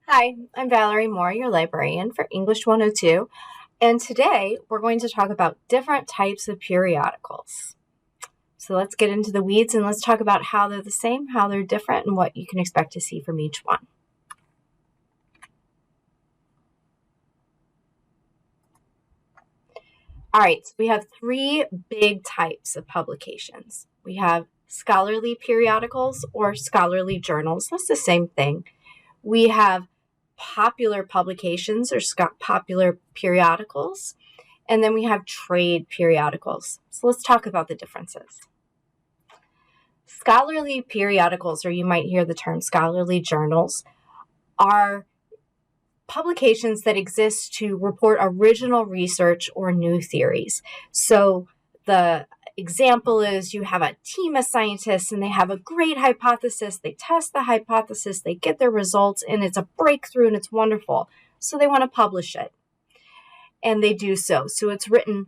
Hi, I'm Valerie Moore, your librarian for English 102, and today we're going to talk about different types of periodicals. So let's get into the weeds and let's talk about how they're the same, how they're different, and what you can expect to see from each one. All right, so we have three big types of publications. We have scholarly periodicals or scholarly journals. That's the same thing. We have popular publications or popular periodicals. And then we have trade periodicals. So let's talk about the differences. Scholarly periodicals, or you might hear the term scholarly journals, are publications that exist to report original research or new theories. So the example is you have a team of scientists and they have a great hypothesis, they test the hypothesis, they get their results, and it's a breakthrough and it's wonderful. So they want to publish it. And they do so. So it's written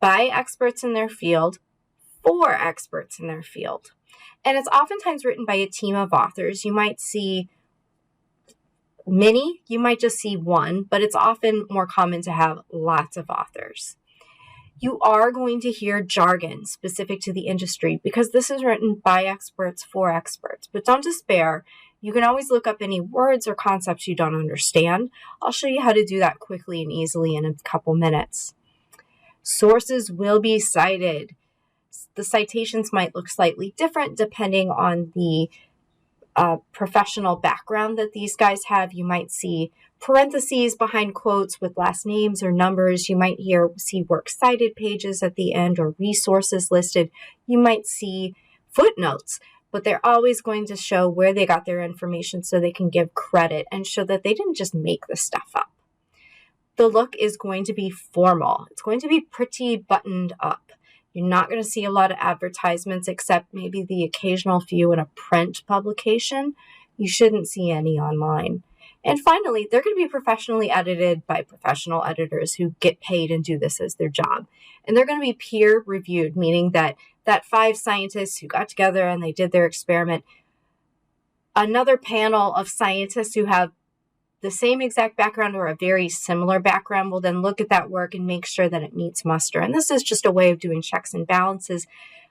by experts in their field, for experts in their field. And it's oftentimes written by a team of authors. You might see many, you might just see one, but it's often more common to have lots of authors. You are going to hear jargon specific to the industry because this is written by experts for experts. But don't despair. You can always look up any words or concepts you don't understand. I'll show you how to do that quickly and easily in a couple minutes. Sources will be cited. The citations might look slightly different depending on the professional background that these guys have. You might see parentheses behind quotes with last names or numbers. You might see works cited pages at the end or resources listed. You might see footnotes, but they're always going to show where they got their information so they can give credit and show that they didn't just make this stuff up. The look is going to be formal. It's going to be pretty buttoned up. You're not going to see a lot of advertisements except maybe the occasional few in a print publication. You shouldn't see any online. And finally, they're going to be professionally edited by professional editors who get paid and do this as their job. And they're going to be peer reviewed, meaning that 5 scientists who got together and they did their experiment, another panel of scientists who have the same exact background or a very similar background will then look at that work and make sure that it meets muster. And this is just a way of doing checks and balances,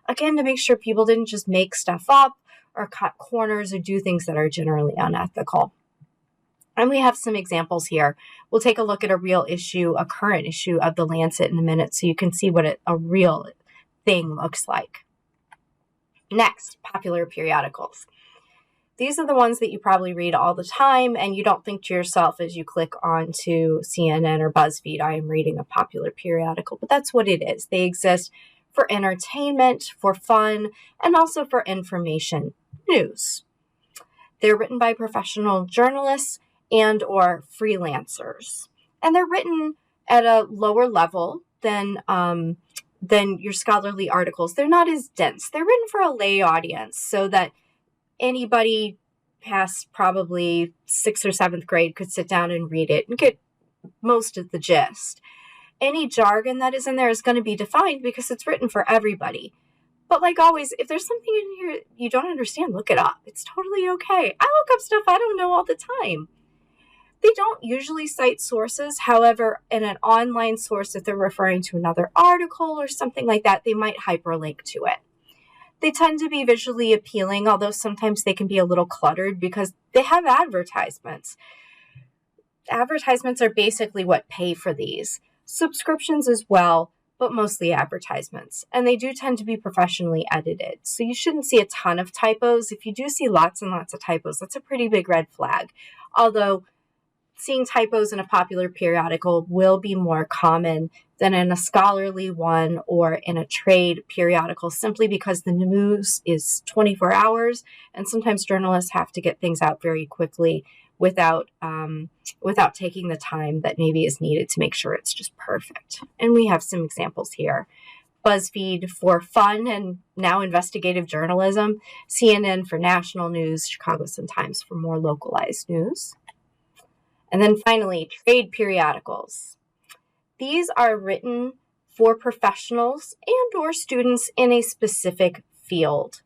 again, to make sure people didn't just make stuff up or cut corners or do things that are generally unethical. And we have some examples here. We'll take a look at a real issue, a current issue of The Lancet in a minute so you can see what a real thing looks like. Next, popular periodicals. These are the ones that you probably read all the time, and you don't think to yourself as you click onto CNN or BuzzFeed, I am reading a popular periodical, but that's what it is. They exist for entertainment, for fun, and also for information news. They're written by professional journalists and or freelancers, and they're written at a lower level than your scholarly articles. They're not as dense. They're written for a lay audience so that anybody past probably 6th or 7th grade could sit down and read it and get most of the gist. Any jargon that is in there is going to be defined because it's written for everybody. But like always, if there's something in here you don't understand, look it up. It's totally okay. I look up stuff I don't know all the time. They don't usually cite sources. However, in an online source, if they're referring to another article or something like that, they might hyperlink to it. They tend to be visually appealing, although sometimes they can be a little cluttered because they have advertisements. Advertisements are basically what pay for these. Subscriptions as well, but mostly advertisements. And they do tend to be professionally edited. So you shouldn't see a ton of typos. If you do see lots and lots of typos, that's a pretty big red flag. Although seeing typos in a popular periodical will be more common than in a scholarly one or in a trade periodical, simply because the news is 24 hours and sometimes journalists have to get things out very quickly without taking the time that maybe is needed to make sure it's just perfect. And we have some examples here. BuzzFeed for fun and now investigative journalism, CNN for national news, Chicago Sun-Times for more localized news. And then finally, trade periodicals. These are written for professionals and or students in a specific field.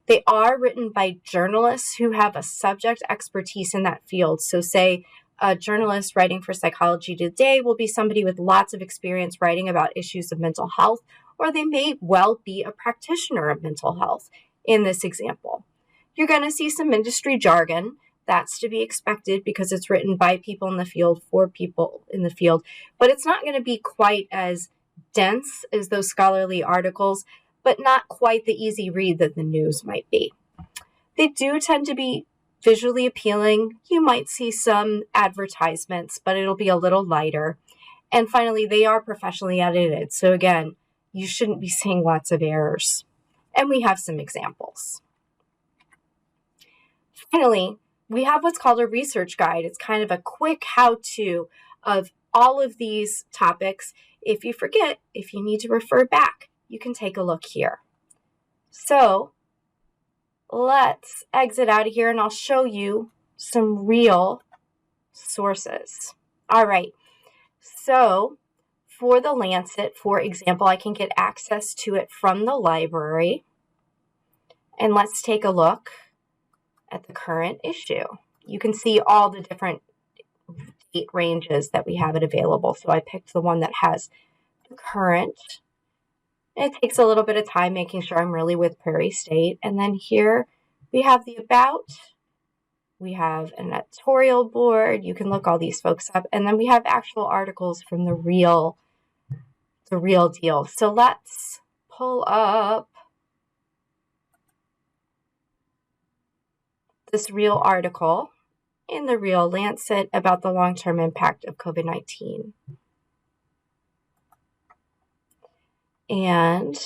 They are written by journalists who have a subject expertise in that field. So say a journalist writing for Psychology Today will be somebody with lots of experience writing about issues of mental health, or they may well be a practitioner of mental health in this example. You're going to see some industry jargon. That's to be expected because it's written by people in the field for people in the field, but it's not going to be quite as dense as those scholarly articles, but not quite the easy read that the news might be. They do tend to be visually appealing. You might see some advertisements, but it'll be a little lighter. And finally, they are professionally edited. So again, you shouldn't be seeing lots of errors. And we have some examples. Finally, we have what's called a research guide. It's kind of a quick how-to of all of these topics. If you forget, if you need to refer back, you can take a look here. So let's exit out of here and I'll show you some real sources. All right. So for the Lancet, for example, I can get access to it from the library. And let's take a look at the current issue. You can see all the different date ranges that we have it available. So I picked the one that has the current. It takes a little bit of time making sure I'm really with Prairie State. And then here we have the about. We have an editorial board. You can look all these folks up. And then we have actual articles from the real deal. So let's pull up this real article in the real Lancet about the long-term impact of COVID-19. And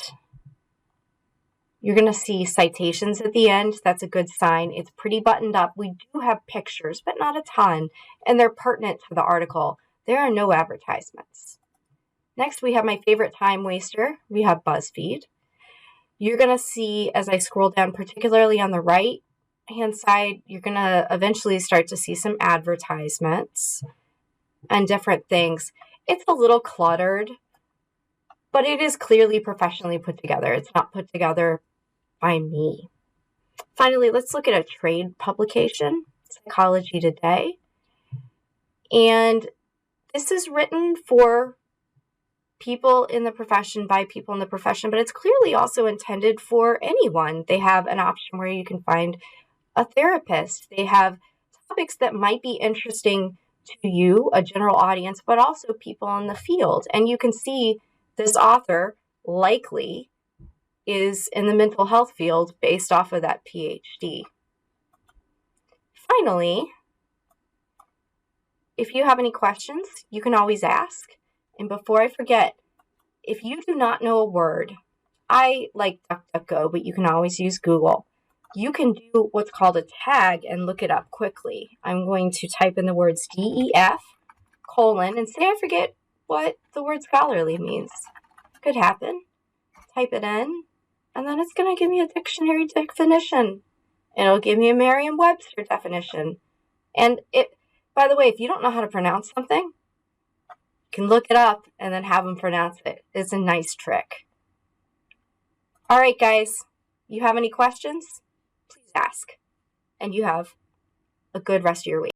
you're going to see citations at the end. That's a good sign. It's pretty buttoned up. We do have pictures, but not a ton, and they're pertinent to the article. There are no advertisements. Next, we have my favorite time waster. We have BuzzFeed. You're going to see, as I scroll down, particularly on the right-hand side, you're going to eventually start to see some advertisements and different things. It's a little cluttered, but it is clearly professionally put together. It's not put together by me. Finally, let's look at a trade publication, Psychology Today. And this is written for people in the profession, by people in the profession, but it's clearly also intended for anyone. They have an option where you can find a therapist. They have topics that might be interesting to you, a general audience, but also people in the field. And you can see this author likely is in the mental health field based off of that PhD. Finally, if you have any questions, you can always ask. And before I forget, if you do not know a word, I like DuckDuckGo, but you can always use Google. You can do what's called a tag and look it up quickly. I'm going to type in the words DEF, and say I forget what the word scholarly means. Could happen. Type it in, and then it's going to give me a dictionary definition. It'll give me a Merriam-Webster definition. And by the way, if you don't know how to pronounce something, you can look it up and then have them pronounce it. It's a nice trick. All right, guys, you have any questions? Please ask. And you have a good rest of your week.